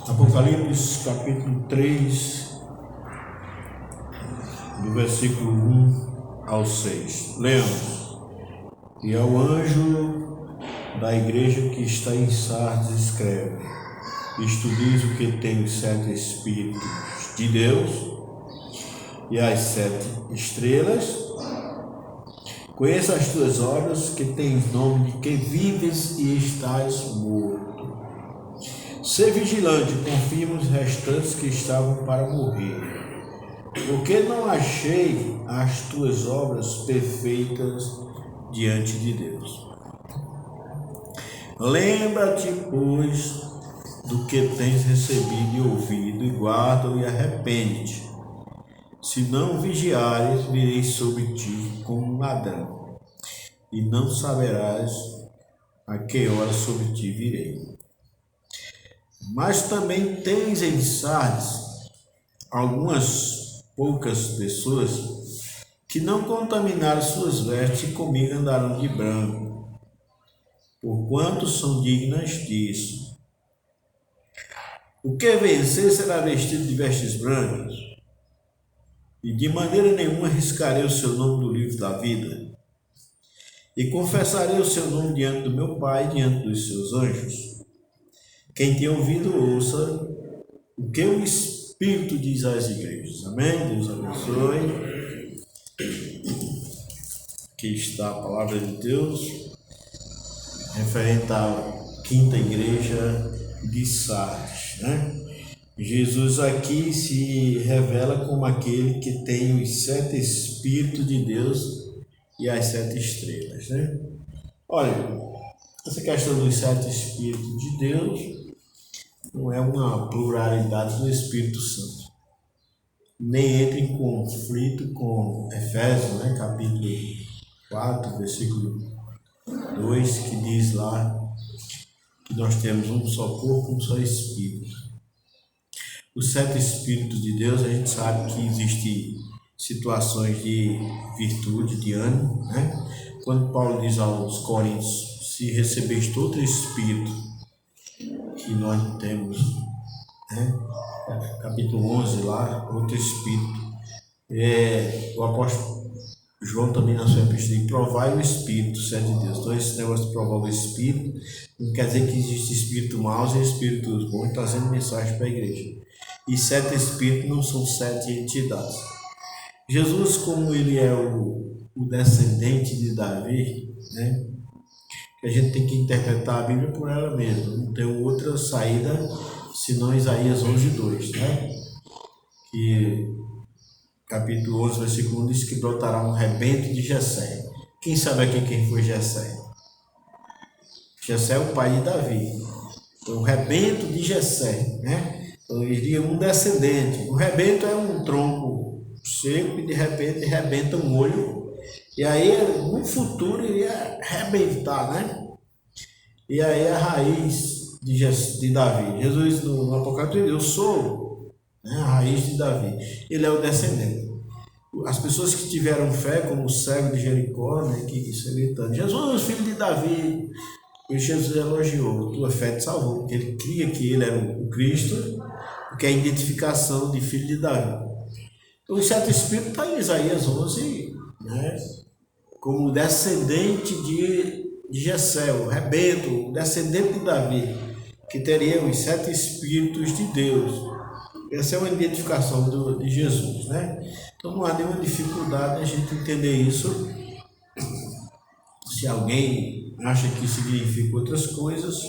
Apocalipse capítulo 3, do versículo 1 ao 6. Lemos. E ao anjo da igreja que está em Sardes escreve: Isto diz o que tem os 7 Espíritos de Deus e as 7 estrelas. Conheça as tuas obras, que tens nome de que vives e estás morto. Sê vigilante, confirma os restantes que estavam para morrer, porque não achei as tuas obras perfeitas diante de Deus. Lembra-te, pois, do que tens recebido e ouvido, e guarda-o e arrepende-te. Se não vigiares, virei sobre ti como um ladrão, e não saberás a que hora sobre ti virei. Mas também tens em Sardes algumas poucas pessoas que não contaminaram suas vestes e comigo andarão de branco, porquanto são dignas disso. O que vencer será vestido de vestes brancas, e de maneira nenhuma arriscarei o seu nome do livro da vida, e confessarei o seu nome diante do meu Pai e diante dos seus anjos. Quem tem ouvido, ouça o que o Espírito diz às igrejas. Amém? Deus abençoe. Aqui está a palavra de Deus, referente à quinta igreja de Sardes, né? Jesus aqui se revela como aquele que tem os 7 Espíritos de Deus e as 7 estrelas, né? Olha, essa questão dos 7 Espíritos de Deus não é uma pluralidade do Espírito Santo. Nem entra em conflito com Efésios, né? Capítulo 4, versículo 2, que diz lá que nós temos um só corpo, um só Espírito. Os 7 Espíritos de Deus, a gente sabe que existem situações de virtude, de ânimo, né? Quando Paulo diz aos Coríntios: se recebeste outro Espírito que nós não temos, né? Capítulo 11 lá, outro Espírito. O apóstolo João também na sua epístola diz: provai o Espírito, se é de Deus. Então esse negócio de provar o Espírito não quer dizer que existe Espírito maus e Espíritos bons trazendo mensagem para a igreja. E 7 Espíritos não são 7 entidades. Jesus, como ele é o descendente de Davi, né? Que a gente tem que interpretar a Bíblia por ela mesma, não tem outra saída senão Isaías 11:2, né? Que capítulo 11, versículo 1 diz que brotará um rebento de Jessé. Quem sabe aqui quem foi Jessé? Jessé é o pai de Davi. Então, o rebento de Jessé, né? Então, iria um descendente. O rebento é um tronco seco e de repente rebenta um olho. E aí, no futuro, iria rebentar, né? E aí, a raiz de Davi. Jesus, no Apocalipse, eu sou, né, a raiz de Davi. Ele é o descendente. As pessoas que tiveram fé, como o cego de Jericó, né, que isso gritando: Jesus, filho de Davi. E Jesus elogiou: tua fé te salvou, porque ele cria que ele era o Cristo, que é a identificação de filho de Davi. Então, o 7 Espírito está em Isaías 11, né? Como descendente de Jessé, o rebento, o descendente de Davi, que teria os 7 Espíritos de Deus. Essa é uma identificação de Jesus, né? Então não há nenhuma dificuldade a gente entender isso. Se alguém acha que significa outras coisas,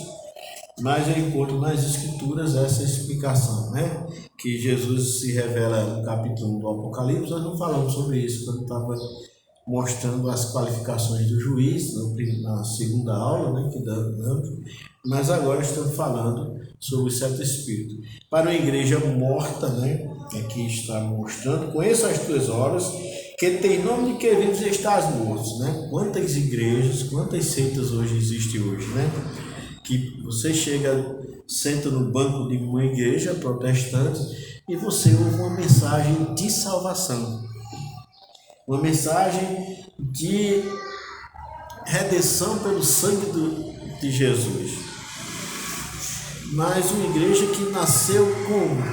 mas eu encontro nas Escrituras essa explicação, né? Que Jesus se revela no capítulo 1 do Apocalipse. Nós não falamos sobre isso quando estava mostrando as qualificações do juiz na segunda aula, né, que damos, mas agora estamos falando sobre os 7 Espíritos. Para uma igreja morta, né, aqui está mostrando: conheça as tuas obras, que tem nome de que vives e estás mortos, né? Quantas igrejas, quantas seitas hoje existem hoje, né? Que você chega, senta no banco de uma igreja protestante e você ouve uma mensagem de salvação, uma mensagem de redenção pelo sangue de Jesus. mas uma igreja que nasceu como?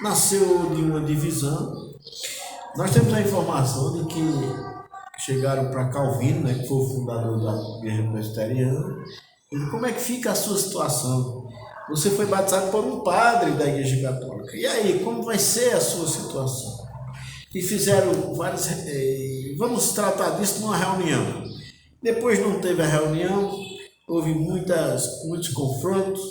Nasceu de uma divisão. Nós temos a informação de que chegaram para Calvino, né, que foi o fundador da igreja presbiteriana, e como é que fica a sua situação? Você foi batizado por um padre da igreja católica, e aí, como vai ser a sua situação? E fizeram várias, vamos tratar disso numa reunião. Depois não teve a reunião, houve muitos confrontos,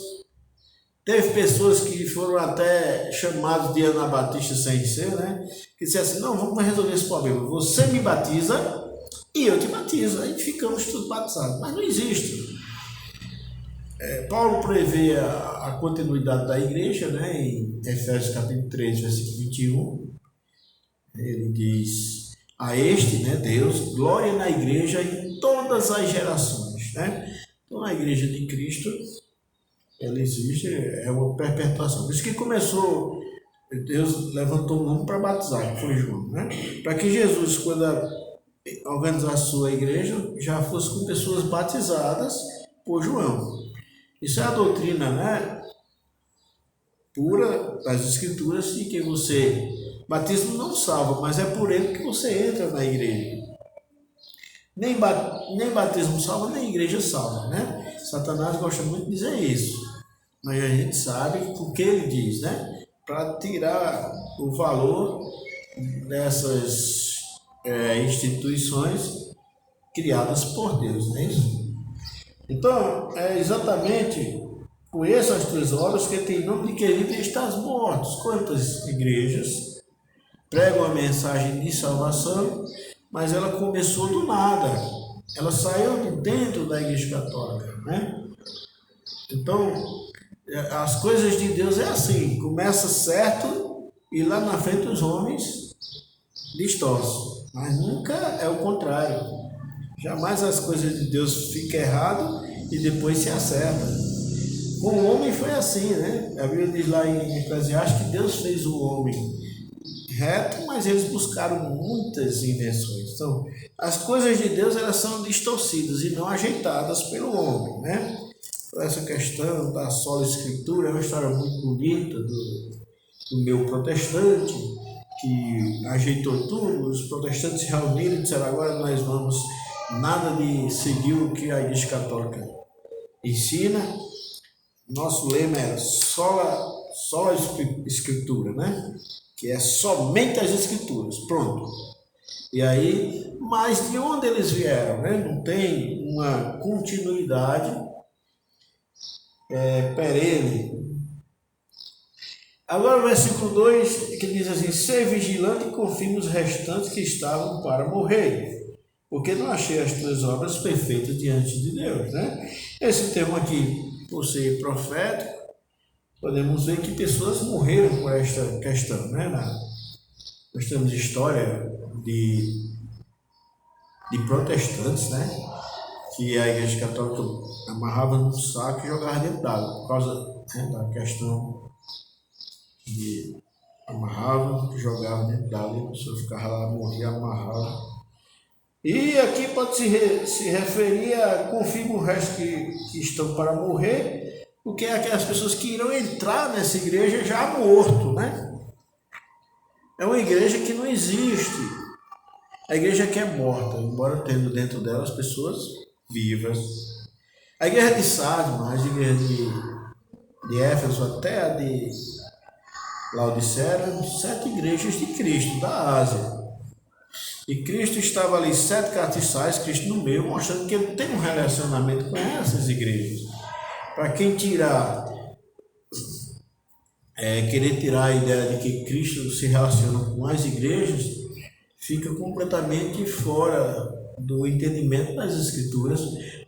teve pessoas que foram até chamadas de anabatistas sem ser, né? Que disseram assim, não, vamos resolver esse problema, você me batiza e eu te batizo, aí ficamos todos batizados, mas não existe. Paulo prevê a continuidade da igreja, né? Em Efésios capítulo 3, versículo 21, ele diz, a este, né, Deus, glória na igreja em todas as gerações, né? Então a igreja de Cristo, ela existe, é uma perpetuação. Por isso que começou, Deus levantou um homem para batizar, que foi João, né? Para que Jesus, quando organizar a sua igreja, já fosse com pessoas batizadas por João. Isso é a doutrina, né, pura das Escrituras, de que você, batismo não salva, mas é por ele que você entra na igreja. Nem batismo salva, nem igreja salva, né? Satanás gosta muito de dizer isso, mas a gente sabe o que ele diz, né? Para tirar o valor dessas instituições criadas por Deus, não é isso? Então, é exatamente conheça as tuas obras, que tem nome de que vive estás mortos. Quantas igrejas pregam a mensagem de salvação, mas ela começou do nada, ela saiu de dentro da igreja católica, né? Então, as coisas de Deus é assim, começa certo e lá na frente os homens distorcem, mas nunca é o contrário. Jamais as coisas de Deus ficam erradas e depois se acertam. Com o homem foi assim, né? A Bíblia diz lá em Eclesiastes que Deus fez o homem reto, mas eles buscaram muitas invenções. Então, as coisas de Deus, elas são distorcidas e não ajeitadas pelo homem, né? Essa questão da sola escritura é uma história muito bonita do meu protestante, que ajeitou tudo. Os protestantes se reuniram e disseram, agora nós vamos nada de seguir o que a igreja católica ensina. Nosso lema é sola escritura, né? Que é somente as escrituras, pronto. E aí, mas de onde eles vieram, né? Não tem uma continuidade perene. Agora o versículo 2, que diz assim, ser vigilante e confirme os restantes que estavam para morrer, porque não achei as tuas obras perfeitas diante de Deus, né? Esse termo aqui, por ser profético, podemos ver que pessoas morreram por esta questão, né? Nós temos história de protestantes, né? Que a igreja católica amarrava num saco e jogava dentro d'água, por causa, né, da questão de amarrava, jogava dentro d'água e a pessoa ficava lá, morria, amarrava. E aqui pode se referir a confirma o resto que estão para morrer, porque é aquelas pessoas que irão entrar nessa igreja já morto, né? É uma igreja que não existe. A igreja que é morta, embora tendo dentro dela as pessoas vivas. A igreja de Sardes, mas a igreja de Éfeso até a de Laodiceia eram 7 igrejas de Cristo, da Ásia. E Cristo estava ali 7 castiçais, Cristo no meio, mostrando que ele tem um relacionamento com essas igrejas. Para quem querer tirar a ideia de que Cristo se relaciona com as igrejas, fica completamente fora do entendimento das Escrituras,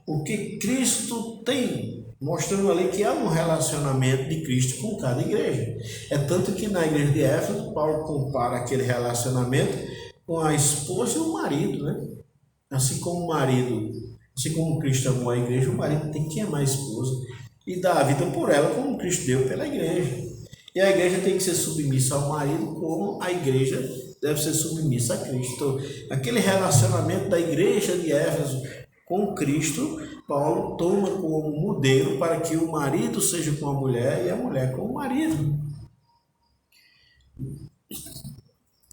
porque Cristo tem, mostrando ali que há um relacionamento de Cristo com cada igreja. É tanto que na igreja de Éfeso, Paulo compara aquele relacionamento com a esposa e o marido, né? Assim como Cristo amou a igreja, o marido tem que amar a esposa e dar a vida por ela, como Cristo deu pela igreja. E a igreja tem que ser submissa ao marido, como a igreja deve ser submissa a Cristo. Então, aquele relacionamento da igreja de Éfeso com Cristo Paulo toma como modelo para que o marido seja com a mulher e a mulher com o marido.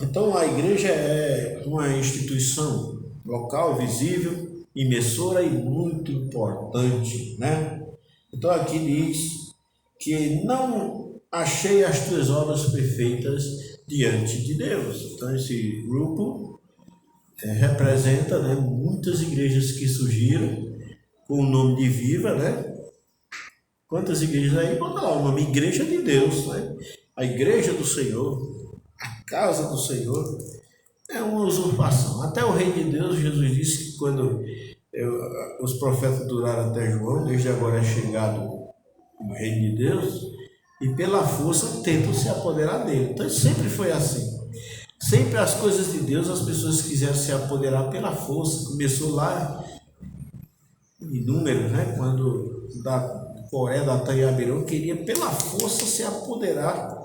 Então a igreja é uma instituição local, visível, emissora e muito importante, né? Então aqui diz que não achei as tuas obras perfeitas diante de Deus. Então esse grupo representa, né, muitas igrejas que surgiram com o nome de Viva, né? Quantas igrejas aí? Bota lá o nome Igreja de Deus, né? A igreja do Senhor, a casa do Senhor, é uma usurpação. Até o Rei de Deus, Jesus disse que quando os profetas duraram até João, desde agora é chegado o Rei de Deus, e pela força tentam se apoderar dele. Então sempre foi assim. Sempre as coisas de Deus, as pessoas quiseram se apoderar pela força. Começou lá em Números, né? Quando Coré, Datã e Abirão queria pela força se apoderar,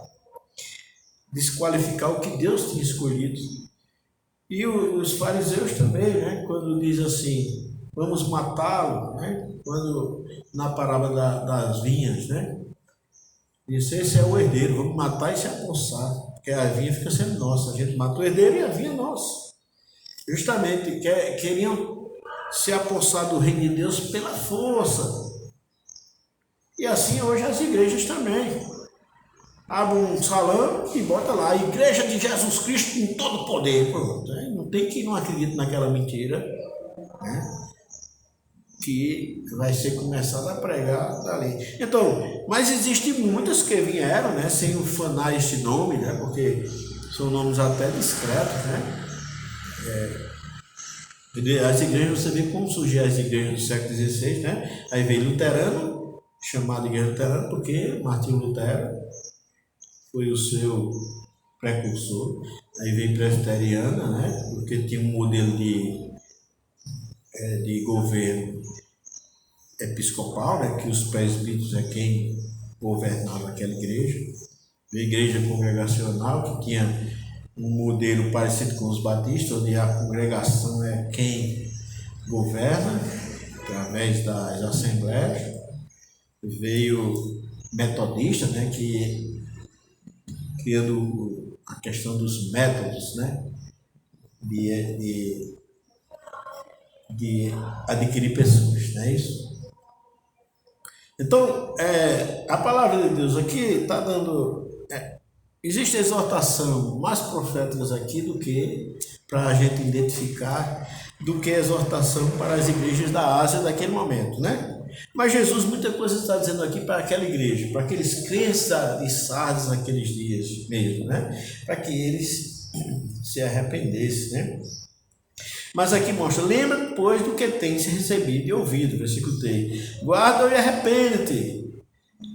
desqualificar o que Deus tinha escolhido. E os fariseus também, né? Quando diz assim, vamos matá-lo, né? Quando na parábola das vinhas, né? Diz, esse é o herdeiro, vamos matar e se apossar, porque a vinha fica sendo nossa. A gente mata o herdeiro e a vinha é nossa. Justamente queriam se apossar do reino de Deus pela força. E assim hoje as igrejas também. Abre um salão e bota lá, a Igreja de Jesus Cristo com todo o poder. Pronto, né? Não tem quem não acredite naquela mentira, né? Que vai ser começado a pregar dali. Então, mas existem muitas que vieram, né, sem ufanar esse nome, né, porque são nomes até discretos, né? As igrejas, você vê como surgiu as igrejas do século XVI, né? Aí veio luterano, chamado igreja luterana, porque Martinho Lutero foi o seu precursor. Aí veio presbiteriana, né? Porque tinha um modelo de governo episcopal, né? Que os presbíteros é quem governava aquela igreja. Veio a igreja congregacional, que tinha um modelo parecido com os batistas, onde a congregação é quem governa, através das assembleias. Veio metodista, né? Que criando a questão dos métodos, né? De adquirir pessoas, não é isso? Então, a palavra de Deus aqui está dando... existe exortação mais proféticas aqui do que para a gente identificar, do que exortação para as igrejas da Ásia daquele momento, né? Mas Jesus muita coisa está dizendo aqui para aquela igreja, para aqueles crentes de Sardes naqueles dias mesmo, né? Para que eles se arrependessem, né? Mas aqui mostra, lembra, pois, do que tens recebido e ouvido, versículo 3. Guarda e arrepende-te,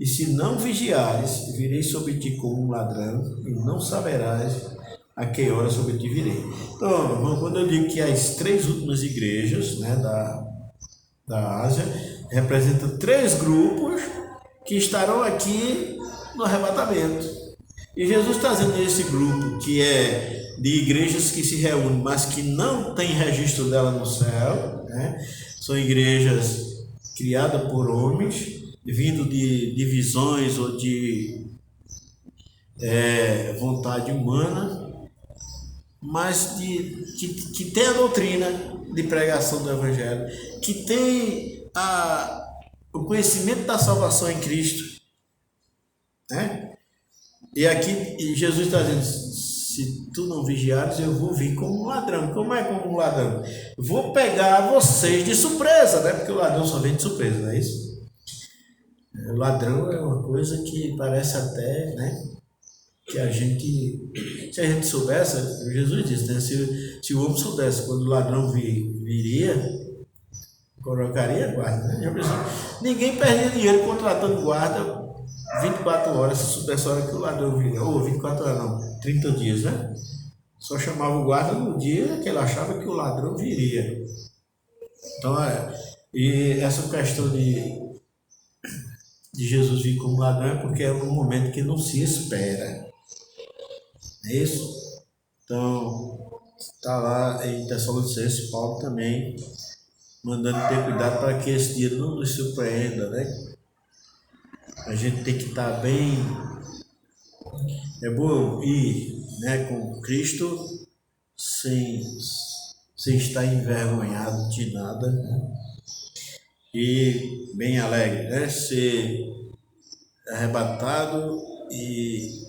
e se não vigiares, virei sobre ti como um ladrão, e não saberás a que hora sobre ti virei. Então, quando eu digo que as três últimas igrejas, né, da Ásia, representam três grupos que estarão aqui no arrebatamento. E Jesus está dizendo esse grupo que é de igrejas que se reúnem, mas que não tem registro dela no céu, né? São igrejas criadas por homens, vindo de divisões ou de vontade humana, mas que tem a doutrina de pregação do Evangelho, que tem o conhecimento da salvação em Cristo, né? E aqui Jesus está dizendo, se tu não vigiares, eu vou vir como um ladrão. Como é como um ladrão? Vou pegar vocês de surpresa, né? Porque o ladrão só vem de surpresa, não é isso? O ladrão é uma coisa que parece até, né? Que a gente, se a gente soubesse, Jesus disse, né? Se o homem soubesse quando o ladrão viria, colocaria guarda, né? Ninguém perdia dinheiro contratando guarda 24 horas, se soubesse a hora que o ladrão viria. Ou 24 horas não, 30 dias, né? Só chamava o guarda no dia que ele achava que o ladrão viria. Então, e essa questão de Jesus vir como ladrão é porque é um momento que não se espera. É isso? Então, está lá em Tessalonicenses, Paulo também mandando ter cuidado para que esse dia não nos surpreenda, né? A gente tem que estar bem. É bom ir, né, com Cristo sem estar envergonhado de nada, né? E bem alegre, né? Ser arrebatado e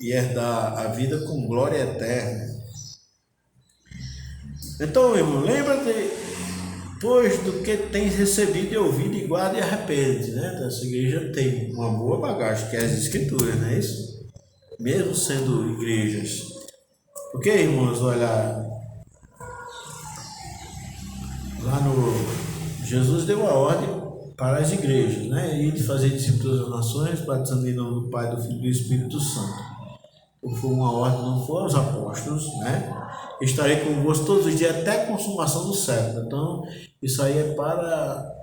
herdar a vida com glória eterna. Então, irmão, lembra-te, pois, do que tens recebido e ouvido, e guarda e arrepende, né? Então, essa igreja tem uma boa bagagem, que é as Escrituras, não é isso? Mesmo sendo igrejas. Porque, irmãos, olha, lá no... Jesus deu a ordem para as igrejas, né? E de fazer discípulos das nações, batizando em nome do Pai, do Filho e do Espírito Santo. Foi uma ordem, não foi aos apóstolos, né? Estarei convosco todos os dias até a consumação do século. Então, isso aí é para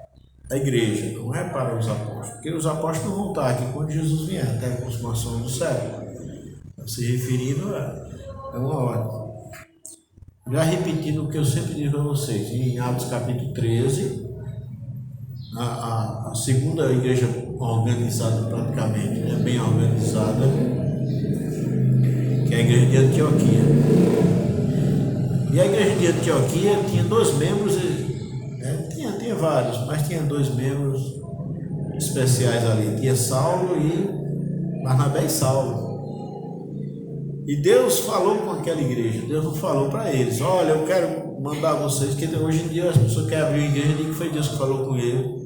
a igreja, não é para os apóstolos. Porque os apóstolos não vão estar aqui quando Jesus vier, até a consumação do século. Se referindo a uma ordem. Já repetindo o que eu sempre digo a vocês, em Atos capítulo 13, a segunda igreja organizada praticamente, né? Bem organizada, que é a igreja de Antioquia. E a igreja de Antioquia tinha 2 membros, né? Tinha vários, mas tinha 2 membros especiais ali. Tinha Saulo e Barnabé e Saulo. E Deus falou com aquela igreja, Deus não falou para eles, olha, eu quero mandar vocês, que hoje em dia as pessoas querem abrir uma igreja e dizem que foi Deus que falou com ele.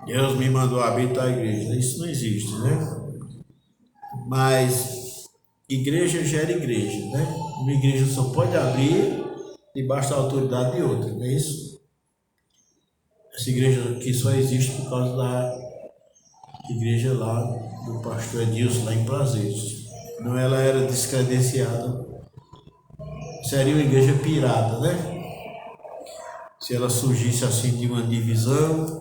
Deus me mandou habitar a igreja. Isso não existe, né? Mas igreja gera igreja, né? Uma igreja só pode abrir debaixo da autoridade de outra, não é isso? Essa igreja aqui só existe por causa da igreja lá do pastor Edilson, lá em Prazeres. Não, ela era descredenciada. Seria uma igreja pirata, né? Se ela surgisse assim de uma divisão,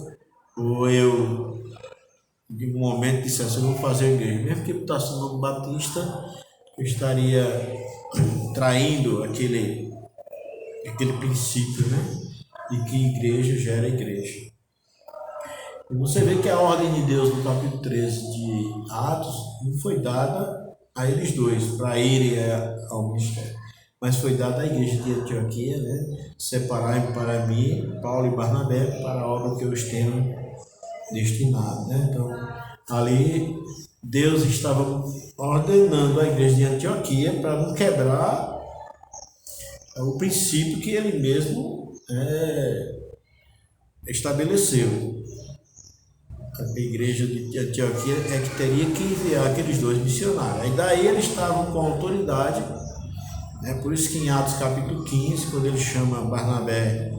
ou eu de um momento dissesse, eu vou fazer a igreja, mesmo que botasse o nome Batista, eu estaria traindo aquele princípio, né? De que igreja gera igreja. E você vê que a ordem de Deus no capítulo 13 de Atos não foi dada a eles dois, para irem ao ministério, mas foi dada à igreja de Antioquia, né? Separai-me para mim, Paulo e Barnabé, para a obra que eu os tenho destinado, né? Então, ali Deus estava ordenando a igreja de Antioquia para não quebrar o princípio que ele mesmo estabeleceu. A igreja de Antioquia é que teria que enviar aqueles 2 missionários. Aí daí eles estavam com autoridade, né? Por isso que em Atos capítulo 15, quando ele chama Barnabé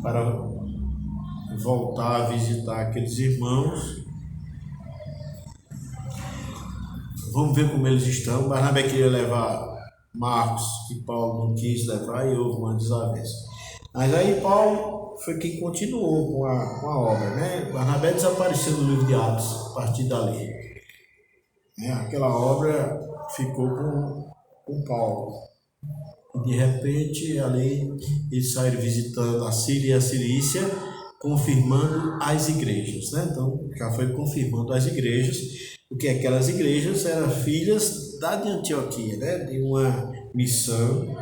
para voltar a visitar aqueles irmãos, vamos ver como eles estão. Barnabé queria levar Marcos, que Paulo não quis levar, e houve uma desavença. Mas aí Paulo foi quem continuou com a obra, né? Barnabé desapareceu no livro de Atos a partir dali. Aquela obra ficou com Paulo. E de repente, ali, eles saíram visitando a Síria e a Cilícia, confirmando as igrejas, né? Então, já foi confirmando as igrejas, porque aquelas igrejas eram filhas da de Antioquia, né? De uma missão.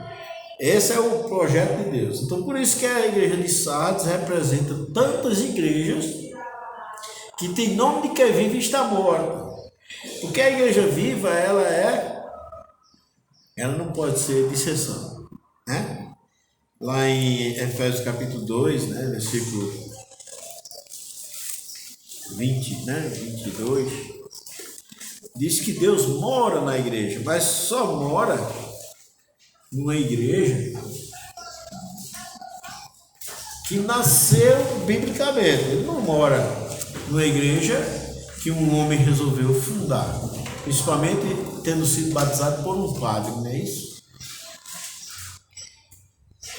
Esse é o projeto de Deus. Então, por isso que a igreja de Sardes representa tantas igrejas que tem nome de que vive e está morta. Porque a igreja viva, ela não pode ser de exceção, né? Lá em Efésios capítulo 2, né, versículo 20, né, 22, diz que Deus mora na igreja, mas só mora numa igreja que nasceu biblicamente. Ele não mora numa igreja que um homem resolveu fundar, principalmente tendo sido batizado por um padre, não é isso?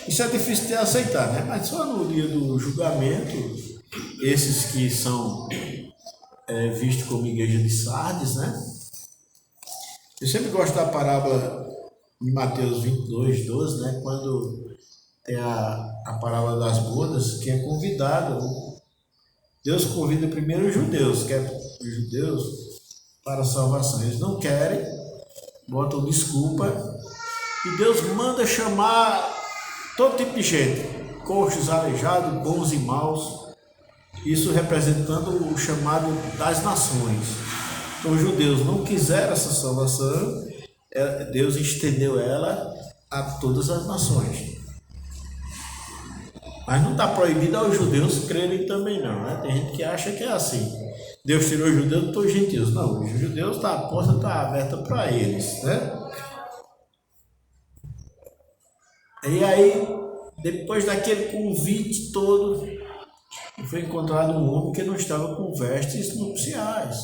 Isso é difícil de aceitar, né? Mas só no dia do julgamento, esses que são vistos como igreja de Sardes, né? Eu sempre gosto da parábola de Mateus 22, 12, né? Quando tem a a parábola das bodas, que é convidado. Deus convida primeiro os judeus, quer os judeus para a salvação. Eles não querem, botam desculpa, e Deus manda chamar todo tipo de gente, coxos, aleijados, bons e maus, isso representando o chamado das nações. Então os judeus não quiseram essa salvação, Deus estendeu ela a todas as nações. Mas não está proibido aos judeus crerem também não, né? Tem gente que acha que é assim. Deus tirou os judeus dos gentios. Não, os judeus, a porta está aberta para eles, né? E aí, depois daquele convite todo, foi encontrado um homem que não estava com vestes nupciais.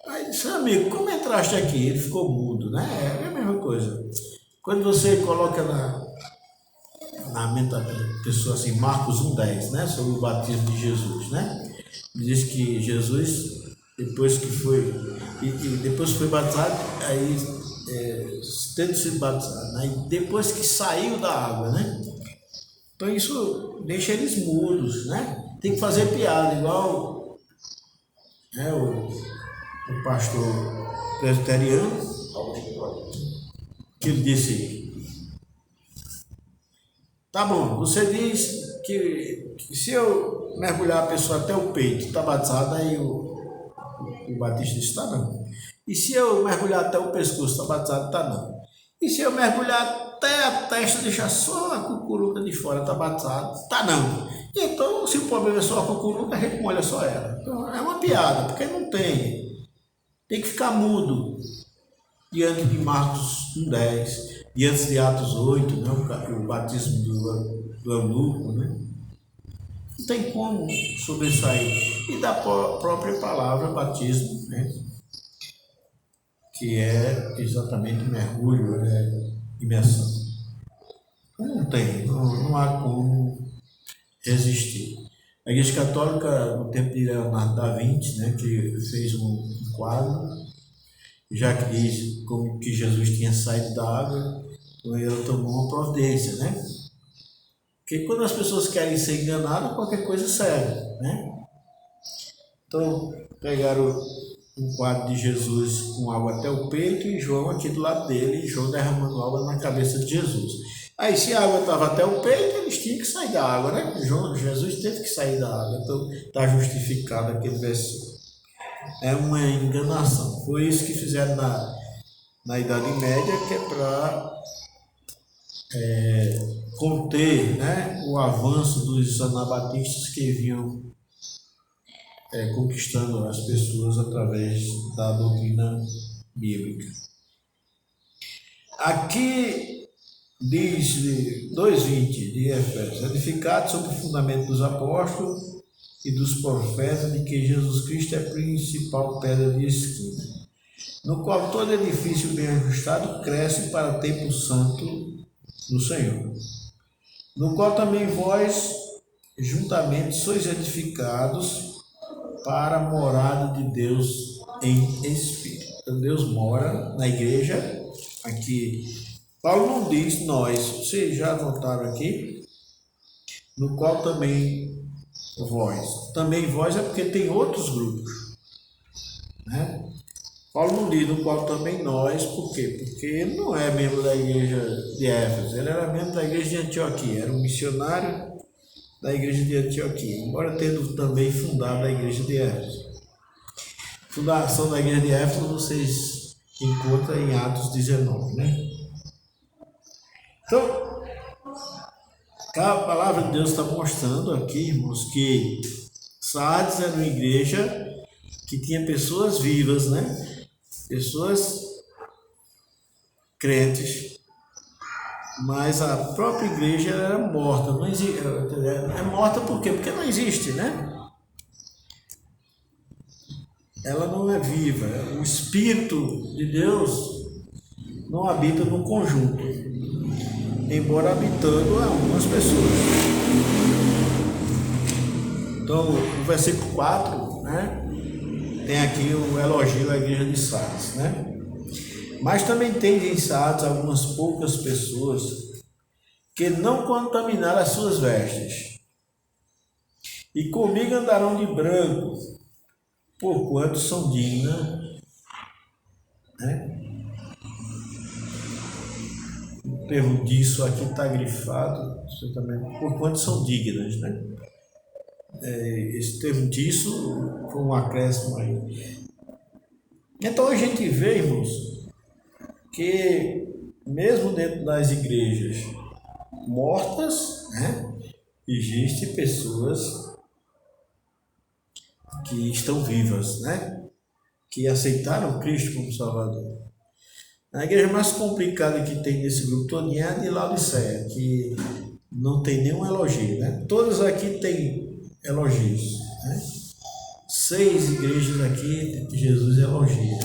Aí disse, amigo, como entraste aqui? Ele ficou mudo, né? É a mesma coisa. Quando você coloca na mente da pessoa assim, Marcos 1,10, né? Sobre o batismo de Jesus, né? Diz que Jesus, depois que foi, depois foi batizado, aí tendo sido batizado, né? E depois que saiu da água, né? Então isso deixa eles mudos, né? Tem que fazer piada, igual né, o pastor presbiteriano, que ele disse, tá bom, você diz que se eu mergulhar a pessoa até o peito, está batizado, aí o batista disse, tá não. E se eu mergulhar até o pescoço, está batizado, tá não. E se eu mergulhar até a testa, deixar só a cucuruca de fora, está batizado, tá não. Então, se o problema é só a cucuruca, a gente molha só ela. Então, é uma piada, porque não tem. Tem que ficar mudo diante de Marcos 1,10, diante de Atos 8, né, o batismo do eunuco, né? Não tem como sobressair. E da própria palavra batismo, né? Que é exatamente mergulho, imersão. Não tem, não há como resistir. A Igreja Católica, no tempo de Leonardo da Vinci, né, que fez um quadro, já que diz como que Jesus tinha saído da água, então ele tomou uma providência, né? Porque quando as pessoas querem ser enganadas, qualquer coisa serve, né? Então, pegaram um quadro de Jesus com água até o peito e João aqui do lado dele, e João derramando água na cabeça de Jesus. Aí, se a água estava até o peito, eles tinham que sair da água, né? Jesus teve que sair da água, então está justificado aquele versículo. É uma enganação. Foi isso que fizeram na Idade Média, que é para conter, né, o avanço dos anabatistas que vinham conquistando as pessoas através da doutrina bíblica. Aqui diz 2,20 de Efésios, edificado sobre o fundamento dos apóstolos e dos profetas, de que Jesus Cristo é a principal pedra de esquina, no qual todo edifício bem ajustado cresce para o templo santo do Senhor, no qual também vós juntamente sois edificados para a morada de Deus em Espírito. Então Deus mora na igreja. Aqui Paulo não diz nós, vocês já notaram aqui, no qual também vós. Também vós é porque tem outros grupos, né? Paulo não diz no qual também nós, por quê? Porque ele não é membro da igreja de Éfeso, ele era membro da igreja de Antioquia, era um missionário da igreja de Antioquia, embora tendo também fundado a igreja de Éfeso. Fundação da igreja de Éfeso vocês encontram em Atos 19, né? Então, a palavra de Deus está mostrando aqui, irmãos, que Sardes era uma igreja que tinha pessoas vivas, né? Pessoas crentes, mas a própria igreja era morta. Não existe, é morta por quê? Porque não existe, né? Ela não é viva. O Espírito de Deus não habita no conjunto, embora habitando algumas pessoas. Então, no versículo 4, né, tem aqui o elogio à igreja de Sardes, né? Mas também tem em Sardes algumas poucas pessoas que não contaminaram as suas vestes. E comigo andarão de branco, porquanto são dignas, né? O termo disso aqui está grifado, você também, porquanto são dignas, né? Esse termo disso foi um acréscimo aí. Então a gente vê, irmãos, que mesmo dentro das igrejas mortas, né, existem pessoas que estão vivas, né, que aceitaram Cristo como Salvador. A igreja mais complicada que tem nesse grupo todo é a de Laodiceia, que não tem nenhum elogio, né? Todas aqui têm elogios, né? 6 igrejas aqui que Jesus elogia.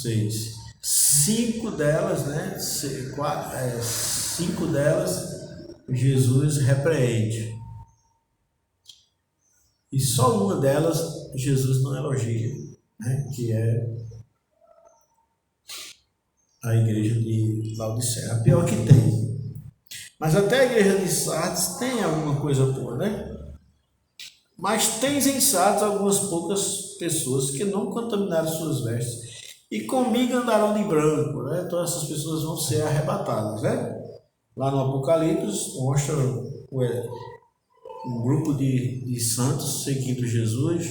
6. 5 delas, né? 5 delas Jesus repreende. E só uma delas Jesus não elogia, né? Que é a igreja de Laodiceia. A pior que tem. Mas até a igreja de Sardes tem alguma coisa boa, né? Mas tem em Sardes algumas poucas pessoas que não contaminaram suas vestes. E comigo andarão de branco, né? Então essas pessoas vão ser arrebatadas, né? Lá no Apocalipse mostra um grupo de santos seguindo Jesus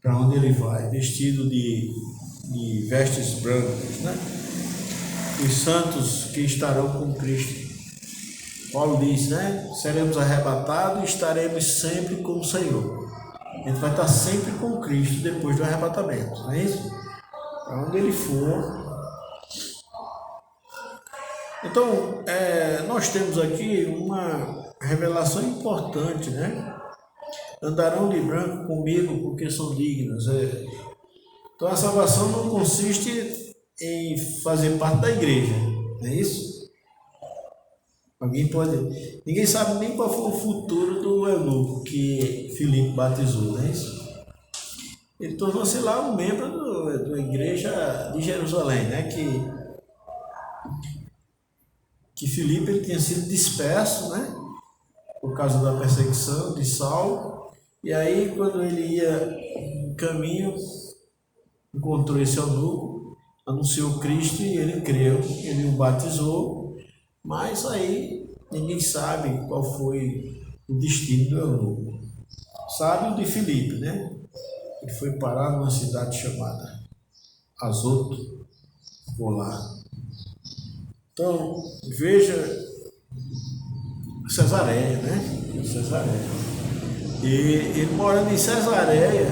para onde ele vai, vestido de vestes brancas, né? Os santos que estarão com Cristo. Paulo diz, né? Seremos arrebatados e estaremos sempre com o Senhor. A gente vai estar sempre com Cristo depois do arrebatamento, não é isso? Para onde ele for. Então, nós temos aqui uma revelação importante, né? Andarão de branco comigo porque são dignas. Então, a salvação não consiste em fazer parte da igreja, não é isso? Ninguém sabe nem qual foi o futuro do eunuco que Filipe batizou, não é isso? Ele tornou-se lá um membro da igreja de Jerusalém, né? Que Filipe ele tinha sido disperso, né? Por causa da perseguição de Saulo. E aí, quando ele ia em caminho, encontrou esse eunuco, anunciou Cristo e ele creu, ele o batizou. Mas aí ninguém sabe qual foi o destino do eunuco. Sabe o de Filipe, né? Ele foi parar numa cidade chamada Azoto, ficou lá. Então, veja Cesareia, né? Cesareia. E ele morando em Cesareia,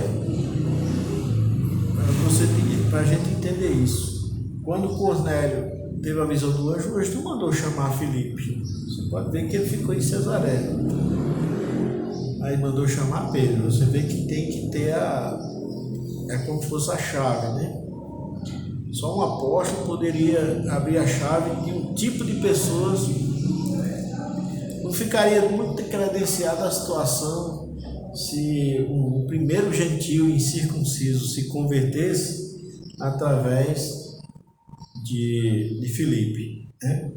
para a gente entender isso. Quando Cornélio teve a visão do anjo, o anjo não mandou chamar Filipe. Você pode ver que ele ficou em Cesareia. Aí mandou chamar Pedro. Você vê que tem que ter é como se fosse a chave, né? Só um apóstolo poderia abrir a chave de um tipo de pessoas. Não ficaria muito credenciada a situação se um primeiro gentio incircunciso se convertesse através de Filipe, né?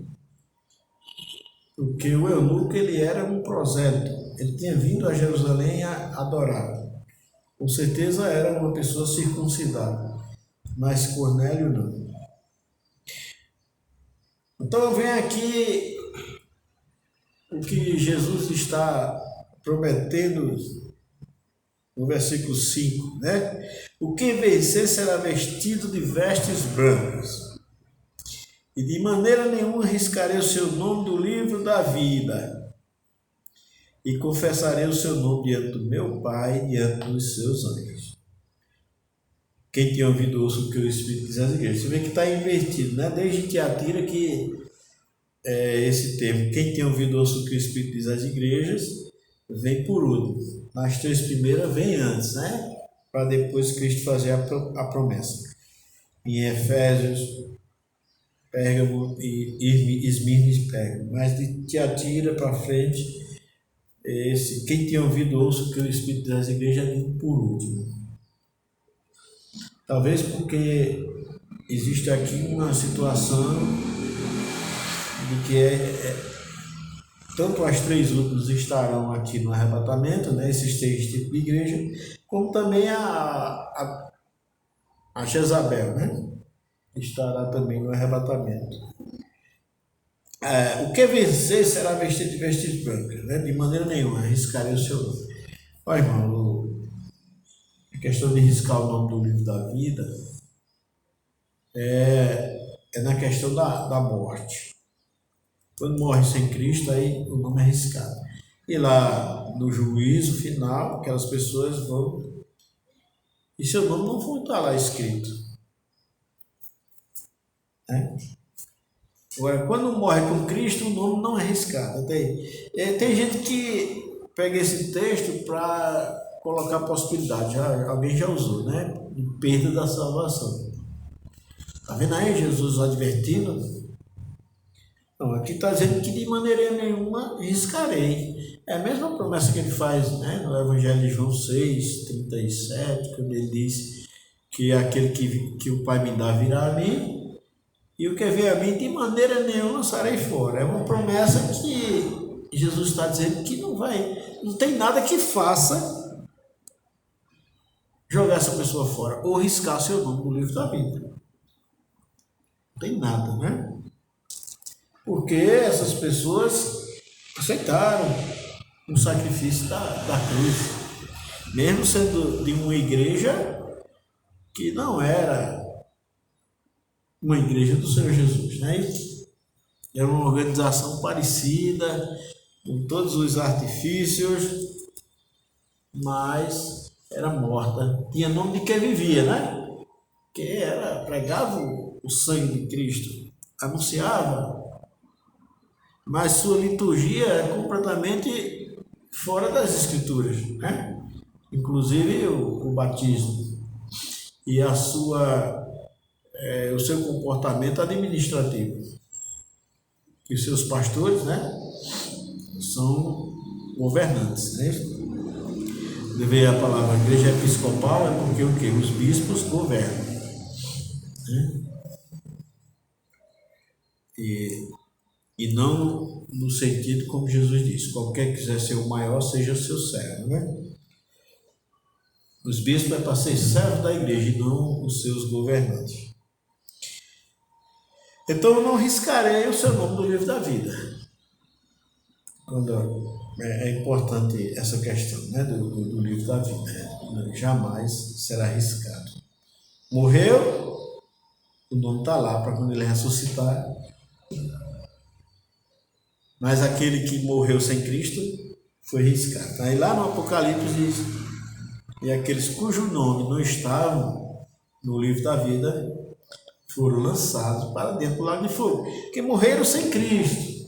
Porque o eunuco ele era um prosélito, ele tinha vindo a Jerusalém a adorar, com certeza era uma pessoa circuncidada, mas Cornélio não. Então vem aqui o que Jesus está prometendo no versículo 5, né? O que vencer será vestido de vestes brancas. E de maneira nenhuma riscarei o seu nome do livro da vida, e confessarei o seu nome diante do meu Pai e diante dos seus anjos. Quem tem ouvido ouça o que o Espírito diz às igrejas. Você vê que está invertido, né? Desde Tiatira que esse termo, quem tem ouvido ouça o que o Espírito diz às igrejas, vem por último. Nas 3 primeiras vem antes, né? Para depois Cristo fazer a promessa. Em Efésios, Pérgamo e Esmirna e Pérgamo. Mas de Tiatira para frente, quem tem ouvido ouça o que o Espírito das igrejas vem por último. Talvez porque existe aqui uma situação de que tanto as três últimas estarão aqui no arrebatamento, né, esses três tipos de igreja, como também a Jezabel, né, estará também no arrebatamento. O que vencer será vestido de vestes brancas, né, de maneira nenhuma, arriscarei o seu nome. Olha, irmão, a questão de riscar o nome do livro da vida é na questão da morte. Quando morre sem Cristo, aí o nome é riscado. E lá no juízo final, aquelas pessoas vão, e seu nome não vai estar lá escrito, né? Agora, quando morre com Cristo, o nome não é riscado. Tem gente que pega esse texto para colocar possibilidade, alguém já usou, né? De perda da salvação. Está vendo aí Jesus advertindo? Não, aqui está dizendo que de maneira nenhuma riscarei. É a mesma promessa que ele faz, né, no Evangelho de João 6:37, quando ele diz que aquele que o Pai me dá virá a mim, e o que vier a mim de maneira nenhuma lançarei fora. É uma promessa que Jesus está dizendo que não tem nada que faça jogar essa pessoa fora ou riscar seu nome no livro da vida. Não tem nada, né? Porque essas pessoas aceitaram o sacrifício da cruz, mesmo sendo de uma igreja que não era uma igreja do Senhor Jesus, né? Era uma organização parecida, com todos os artifícios, mas era morta. Tinha nome de quem vivia, né? Que pregava o sangue de Cristo, anunciava, mas sua liturgia é completamente fora das Escrituras, né? Inclusive o batismo e o seu comportamento administrativo. Que os seus pastores, né, são governantes, né? Ver a palavra igreja episcopal é porque o quê? Os bispos governam, né? E não no sentido como Jesus disse, qualquer que quiser ser o maior, seja o seu servo, né? Os bispos é para ser servo da igreja e não os seus governantes. Então eu não riscarei o seu nome do livro da vida. É importante essa questão, né, do livro da vida. Jamais será riscado. Morreu, o nome está lá para quando ele ressuscitar. Mas aquele que morreu sem Cristo foi riscado. Aí lá no Apocalipse diz: e aqueles cujo nome não estavam no livro da vida foram lançados para dentro do lago de fogo, que morreram sem Cristo.